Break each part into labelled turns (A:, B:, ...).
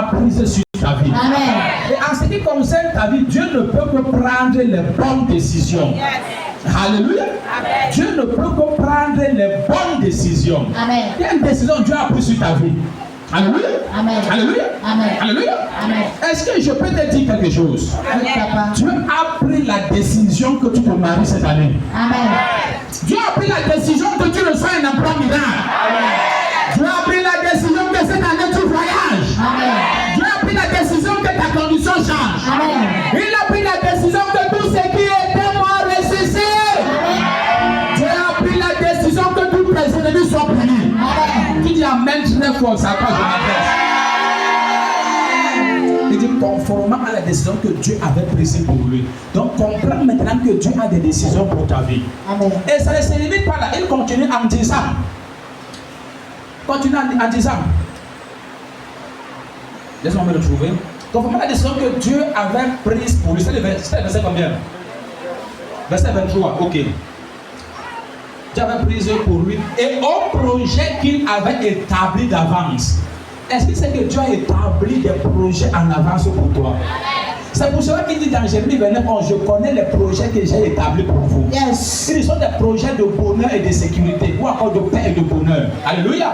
A: prise sur ta vie.
B: Amen.
A: Et en ce qui concerne ta vie, Dieu ne peut que prendre les bonnes décisions. Alléluia.
B: Amen.
A: Dieu ne peut que prendre les bonnes décisions.
B: Amen.
A: Il y a une décision que Dieu a prise sur ta vie. Alléluia.
B: Amen.
A: Alléluia.
B: Amen.
A: Alléluia.
B: Amen.
A: Est-ce que je peux te dire quelque chose?
B: Oui, papa.
A: Dieu a pris la décision que tu te maries cette année.
B: Amen.
A: Dieu a pris la décision que tu reçois un emploi miracle. Dieu a pris la décision que cette année tu voyages.
B: Amen.
A: Dieu a pris la décision que ta condition change.
B: Amen.
A: Il a pris la décision que tout ce qui était mort ressuscite. Dieu a pris la décision que tous tes ennemis soient punis. Tu dis amen, tu n'es fort, ça quoi je m'adresse. Il dit conformément à la décision que Dieu avait prise pour lui. Donc comprends maintenant que Dieu a des décisions pour ta vie.
B: Amen.
A: Et ça ne se limite pas là, il continue en disant. Continue en disant. Laisse-moi me retrouver. Conformément à la décision que Dieu avait prise pour lui. C'est le verset combien? Verset 23, ok. Dieu avait prise pour lui et au projet qu'il avait établi d'avance. Est-ce que c'est que Dieu a établi des projets en avance pour toi? C'est pour cela qu'il dit dans Jérémie 29, je connais les projets que j'ai établis pour vous.
B: Yes.
A: Ils sont des projets de bonheur et de sécurité, ou encore de paix et de bonheur. Alléluia.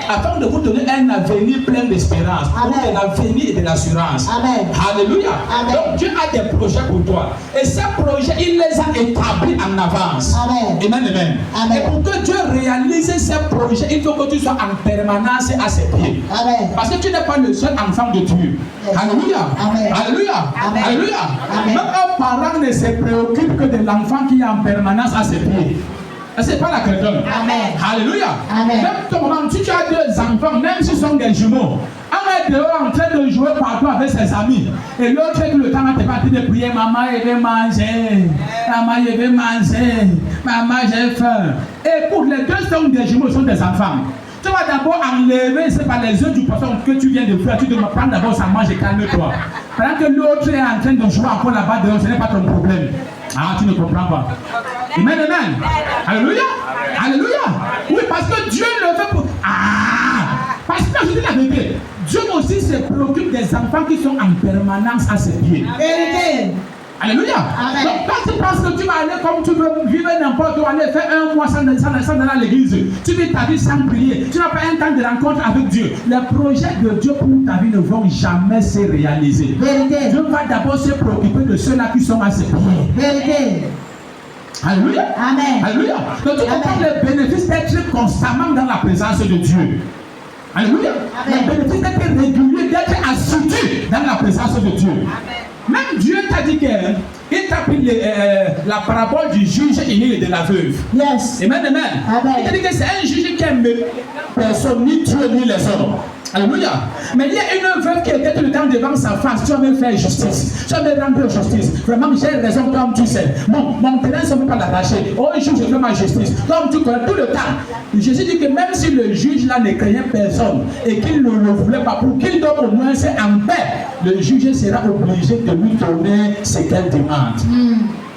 A: Afin de vous donner un avenir plein d'espérance, ou de l'avenir et de l'assurance.
B: Amen.
A: Alléluia.
B: Amen.
A: Donc Dieu a des projets pour toi. Et ces projets, il les a établis en avance.
B: Amen.
A: Amen, amen.
B: Amen.
A: Et pour que Dieu réalise ces projets, il faut que tu sois en permanence à ses pieds.
B: Amen.
A: Parce que tu n'es pas le seul enfant de Dieu. Alléluia.
B: Amen.
A: Alléluia.
B: Amen.
A: Alléluia.
B: Amen.
A: Même un parent ne se préoccupe que de l'enfant qui est en permanence à ses pieds. C'est pas la quelqu'un.
B: Amen.
A: Alléluia.
B: Amen.
A: Même ton maman, si tu as deux enfants, même s'ils sont des jumeaux, un est dehors en train de jouer partout avec ses amis, et l'autre est le temps à te partir de prier, maman, je vais manger, maman, je vais manger, maman, j'ai faim. Et pour les deux sont des jumeaux, sont des enfants. Tu vas d'abord enlever, c'est pas les yeux du poisson que tu viens de faire, tu dois prendre d'abord sa mange et calme-toi. Pendant que l'autre est en train de jouer encore là-bas dehors, ce n'est pas ton problème. Ah, tu ne comprends pas. Amen, amen. Alléluia. Alléluia. Oui, parce que Dieu le fait pour... Ah, parce que je dis la vérité, Dieu aussi se préoccupe des enfants qui sont en permanence à ses pieds.
B: Vérité.
A: Alléluia.
B: Amen.
A: Donc quand tu penses que tu vas aller comme tu veux, vivre n'importe où, aller faire un mois sans aller à l'église, tu vis ta vie sans prier, tu n'as pas un temps de rencontre avec Dieu, les projets de Dieu pour ta vie ne vont jamais se réaliser.
B: Vérité.
A: Dieu va d'abord se préoccuper de ceux-là qui sont à ses pieds.
B: Vérité.
A: Alléluia.
B: Amen.
A: Alléluia. Donc tu comprends le bénéfice d'être constamment dans la présence de Dieu. Alléluia.
B: Amen.
A: Le bénéfice d'être régulier, d'être assidu dans la présence de Dieu.
B: Amen.
A: Même Dieu t'a dit qu'il t'a pris la parabole du juge aîné et de la veuve.
B: Yes.
A: Amen, amen.
B: Amen.
A: Il t'a dit que c'est un juge qui aime personne, ni Dieu, ni les hommes. Alléluia. Mais il y a une veuve qui était tout le temps devant sa face. Tu vas me faire justice. Tu vas me rendre justice. Vraiment, j'ai raison comme tu sais. Mon terrain ne peut pas l'arracher. Oh, je fais ma justice. Comme tu connais tout le temps. Jésus dit que même si le juge là ne craignait personne et qu'il ne le voulait pas, pour qu'il donne au moins c'est en paix, le juge sera obligé de lui donner ce qu'elle demande.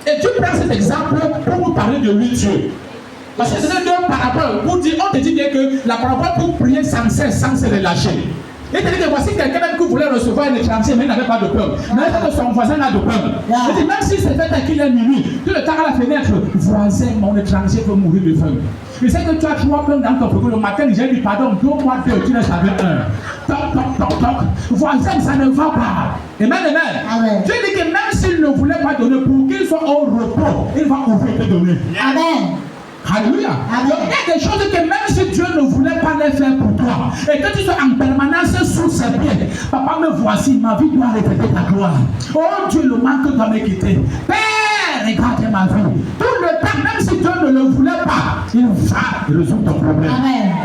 A: Et tu prends cet exemple pour nous parler de lui Dieu. Parce que c'est deux paraboles pour dire, on te dit bien que la parabole pour prier sans cesse, sans se relâcher. Il te dit que voici quelqu'un même qui voulait recevoir un étranger, mais il n'avait pas de peur. Mais que son voisin a de peur. Il dit, même si c'est fait qu'il est minuit, tout le temps à la fenêtre, voisin, mon étranger veut mourir de faim. Je sais que tu as trois plans dans ton frigo. Le matin, j'ai dit, pardon, 2 mois, tu n'es jamais un. Toc, toc, toc, toc. Voisin, ça ne va pas. Amen, amen.
B: Amen.
A: Dieu dit que même s'il ne voulait pas donner, pour qu'il soit au repos, il va ouvrir te donner.
B: Amen.
A: Alléluia. Donc il y a des choses que même si Dieu ne voulait pas les faire pour toi, et que tu sois en permanence sous ses pieds, papa me voici, ma vie doit refléter ta gloire. Oh Dieu, le manque doit me quitter. Père, regarde ma vie. Tout le temps, même si Dieu ne le voulait pas, il va résoudre ton problème.
B: Amen.